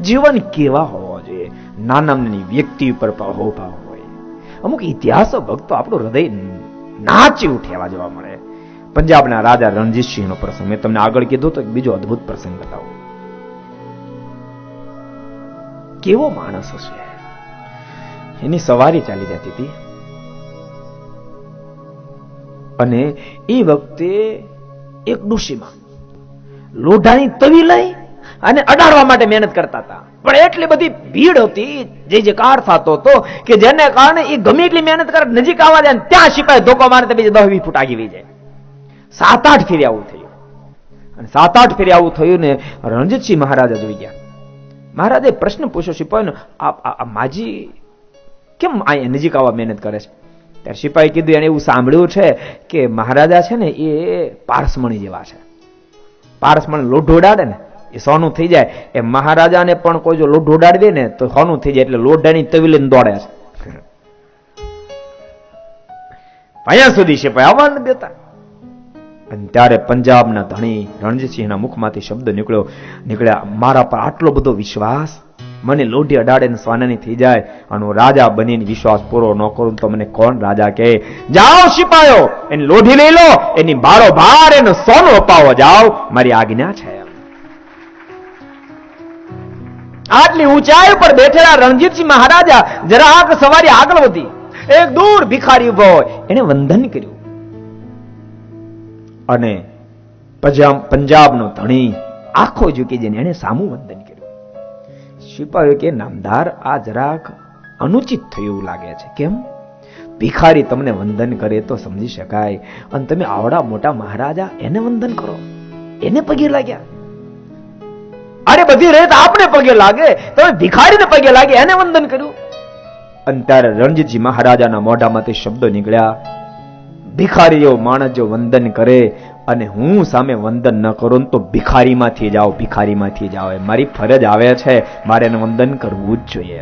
જીવન કેવા હોવા જોઈએ? નાનાની વ્યક્તિ ઉપર અહોભાવ હોય. અમુક ઇતિહાસો ભક્તો આપણું હૃદય નાચી ઉઠે એવા જોવા મળે. પંજાબના રાજા રણજીતસિંહનો પ્રસંગ મેં તમને આગળ કીધું તો બીજો અદ્ભુત પ્રસંગ બતાવો. કેવો માણસ હશે. એની સવારી ચાલી જતી હતી અને એ વખતે એક ડોશીમાં લોઢાની તવી લઈ અને અડાડવા માટે મહેનત કરતા હતા. પણ એટલી બધી ભીડ હતી, જે જે કાર થતો હતો કે જેને કારણે એ ગમે એટલી મહેનત કરે નજીક આવવા જાય ત્યાં સિપાહી ધોકો મારે બીજે 10-20 ફૂટ આગી વહી જાય. 7-8 ફેરી આવું થયું. અને 7-8 ફેરી આવું થયું ને રણજીતસિંહ મહારાજા જોઈ ગયા. મહારાજે પ્રશ્ન પૂછ્યો સિપાહીનો, આ માજી કેમ અહીંયા નજીક આવવા મહેનત કરે છે? ત્યારે સિપાહી કીધું, એને એવું સાંભળ્યું છે કે મહારાજા છે ને એ પારસમણી જેવા છે. પારસમણી લોઢો ઉડાડે ને એ સોનું થઈ જાય. એ મહારાજાને પણ કોઈ જો લોઢો ઉડાડવે ને તો સોનું થઈ જાય. એટલે લોઢાની તવી લઈને દોડે છે. અહીંયા સુધી સિપાહી આવવા ન દેતા. અને ત્યારે પંજાબના ધણી રણજીતસિંહના મુખમાંથી શબ્દ નીકળ્યા, મારા પર આટલો બધો વિશ્વાસ, મને લોઢી અડાડે ને સોનાની થઈ જાય અને હું રાજા બનીને વિશ્વાસ પૂરો ન કરું તો મને કોણ રાજા કહે? જાઓ સિપાહીઓ, એની લોઢી લઈ લો, એની બારો ભાર એનો સોનું અપાવો, જાઓ, મારી આજ્ઞા છે. આટલી ઊંચાઈ પર બેઠેલા રણજીતસિંહ મહારાજા જરાક સવારી આગળ વધી. એક દૂર ભિખારી ઉભો હોય, એને વંદન કર્યું અને પંજાબનો ધણી આખો ઝૂકી જઈને એને સામું વંદન કર્યું. સિપાહીઓ કે, નામદાર, આ જરાક અનુચિત થયું લાગે છે. કેમ? ભિખારી તમને વંદન કરે તો સમજી શકાય, અને તમે આવડા મોટા મહારાજા એને વંદન કરો, એને પગે લાગ્યા. અરે બધી રેત આપને પગે લાગે, તમે ભિખારીને પગે લાગે, એને વંદન કર્યું. અને ત્યારે રણજીતસિંહ મહારાજાના મોઢામાંથી શબ્દો નીકળ્યા, ભિખારીઓ માણસ જો વંદન કરે અને હું સામે વંદન ન કરું તો ભિખારીમાંથી જાઓ, ભિખારીમાંથી જાઓ. મારી ફરજ આવે છે, મારે એને વંદન કરવું જ જોઈએ.